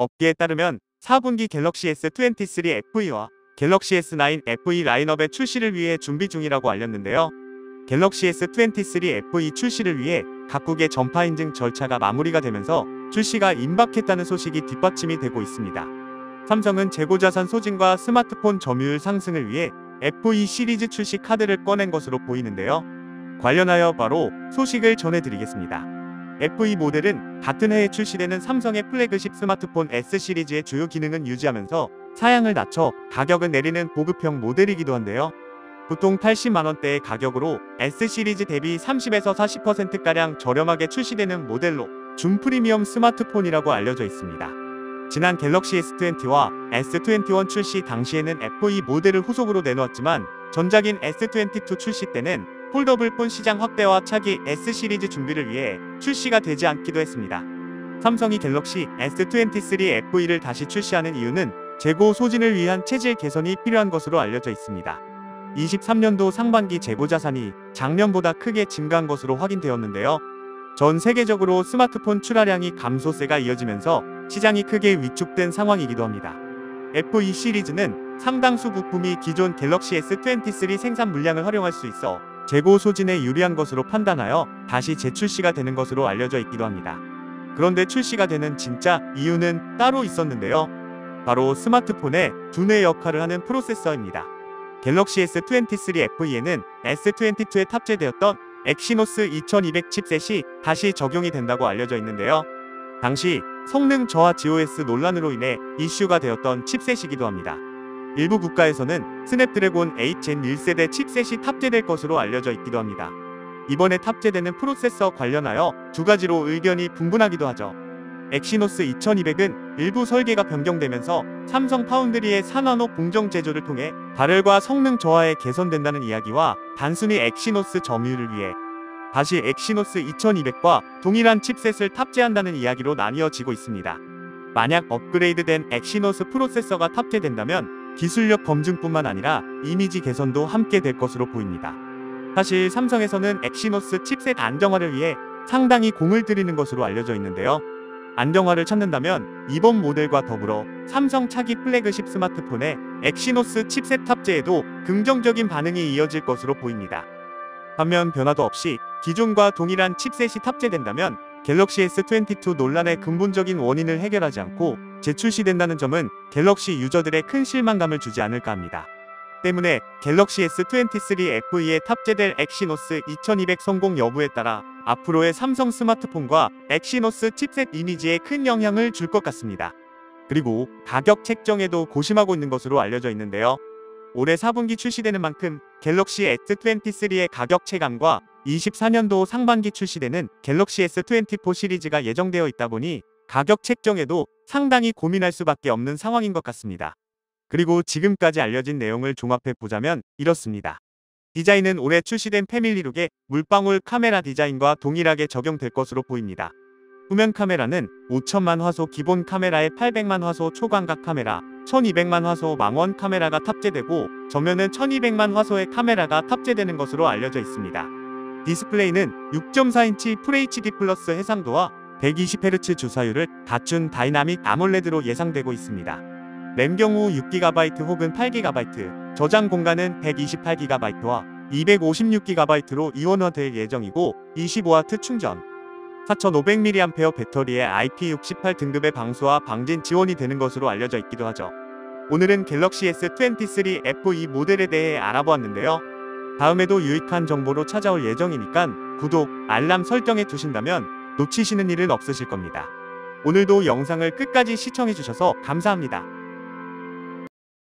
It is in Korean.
업계에 따르면 4분기 갤럭시 S23 FE와 갤럭시 S9 FE 라인업의 출시를 위해 준비 중이라고 알렸는데요. 갤럭시 S23 FE 출시를 위해 각국의 전파 인증 절차가 마무리가 되면서 출시가 임박했다는 소식이 뒷받침이 되고 있습니다. 삼성은 재고자산 소진과 스마트폰 점유율 상승을 위해 FE 시리즈 출시 카드를 꺼낸 것으로 보이는데요. 관련하여 바로 소식을 전해드리겠습니다. FE 모델은 같은 해에 출시되는 삼성의 플래그십 스마트폰 S 시리즈의 주요 기능은 유지하면서 사양을 낮춰 가격은 내리는 보급형 모델이기도 한데요. 보통 80만원대의 가격으로 S 시리즈 대비 30에서 40%가량 저렴하게 출시되는 모델로 준프리미엄 스마트폰이라고 알려져 있습니다. 지난 갤럭시 S20와 S21 출시 당시에는 FE 모델을 후속으로 내놓았지만 전작인 S22 출시 때는 폴더블폰 시장 확대와 차기 S 시리즈 준비를 위해 출시가 되지 않기도 했습니다. 삼성이 갤럭시 S23 FE를 다시 출시하는 이유는 재고 소진을 위한 체질 개선이 필요한 것으로 알려져 있습니다. 23년도 상반기 재고 자산이 작년보다 크게 증가한 것으로 확인되었는데요. 전 세계적으로 스마트폰 출하량이 감소세가 이어지면서 시장이 크게 위축된 상황이기도 합니다. FE 시리즈는 상당수 부품이 기존 갤럭시 S23 생산 물량을 활용할 수 있어 재고 소진에 유리한 것으로 판단하여 다시 재출시가 되는 것으로 알려져 있기도 합니다. 그런데 출시가 되는 진짜 이유는 따로 있었는데요. 바로 스마트폰의 두뇌 역할을 하는 프로세서입니다. 갤럭시 S23 FE에는 S22에 탑재되었던 엑시노스 2200 칩셋이 다시 적용이 된다고 알려져 있는데요. 당시 성능 저하 GOS 논란으로 인해 이슈가 되었던 칩셋이기도 합니다. 일부 국가에서는 스냅드래곤 8 젠 1세대 칩셋이 탑재될 것으로 알려져 있기도 합니다. 이번에 탑재되는 프로세서 관련하여 두 가지로 의견이 분분하기도 하죠. 엑시노스 2200은 일부 설계가 변경되면서 삼성 파운드리의 4나노 공정 제조를 통해 발열과 성능 저하에 개선된다는 이야기와 단순히 엑시노스 점유율을 위해 다시 엑시노스 2200과 동일한 칩셋을 탑재한다는 이야기로 나뉘어지고 있습니다. 만약 업그레이드된 엑시노스 프로세서가 탑재된다면 기술력 검증뿐만 아니라 이미지 개선도 함께 될 것으로 보입니다. 사실 삼성에서는 엑시노스 칩셋 안정화를 위해 상당히 공을 들이는 것으로 알려져 있는데요. 안정화를 찾는다면 이번 모델과 더불어 삼성 차기 플래그십 스마트폰에 엑시노스 칩셋 탑재에도 긍정적인 반응이 이어질 것으로 보입니다. 반면 변화도 없이 기존과 동일한 칩셋이 탑재된다면 갤럭시 S22 논란의 근본적인 원인을 해결하지 않고 재출시된다는 점은 갤럭시 유저들의 큰 실망감을 주지 않을까 합니다. 때문에 갤럭시 S23 FE에 탑재될 엑시노스 2200 성공 여부에 따라 앞으로의 삼성 스마트폰과 엑시노스 칩셋 이미지에 큰 영향을 줄 것 같습니다. 그리고 가격 책정에도 고심하고 있는 것으로 알려져 있는데요. 올해 4분기 출시되는 만큼 갤럭시 S23의 가격 체감과 24년도 상반기 출시되는 갤럭시 S24 시리즈가 예정되어 있다 보니 가격 책정에도 상당히 고민할 수밖에 없는 상황인 것 같습니다. 그리고 지금까지 알려진 내용을 종합해 보자면 이렇습니다. 디자인은 올해 출시된 패밀리룩의 물방울 카메라 디자인과 동일하게 적용될 것으로 보입니다. 후면 카메라는 5000만 화소 기본 카메라에 800만 화소 초광각 카메라, 1200만 화소 망원 카메라가 탑재되고 전면은 1200만 화소의 카메라가 탑재되는 것으로 알려져 있습니다. 디스플레이는 6.4인치 FHD 플러스 해상도와 120Hz 주사율을 갖춘 다이나믹 아몰레드로 예상되고 있습니다. 램 경우 6GB 혹은 8GB, 저장 공간은 128GB와 256GB로 이원화될 예정이고 25W 충전, 4500mAh 배터리에 IP68 등급의 방수와 방진 지원이 되는 것으로 알려져 있기도 하죠. 오늘은 갤럭시 S23 FE 모델에 대해 알아보았는데요. 다음에도 유익한 정보로 찾아올 예정이니까 구독, 알람 설정해 두신다면 놓치시는 일은 없으실 겁니다. 오늘도 영상을 끝까지 시청해 주셔서 감사합니다.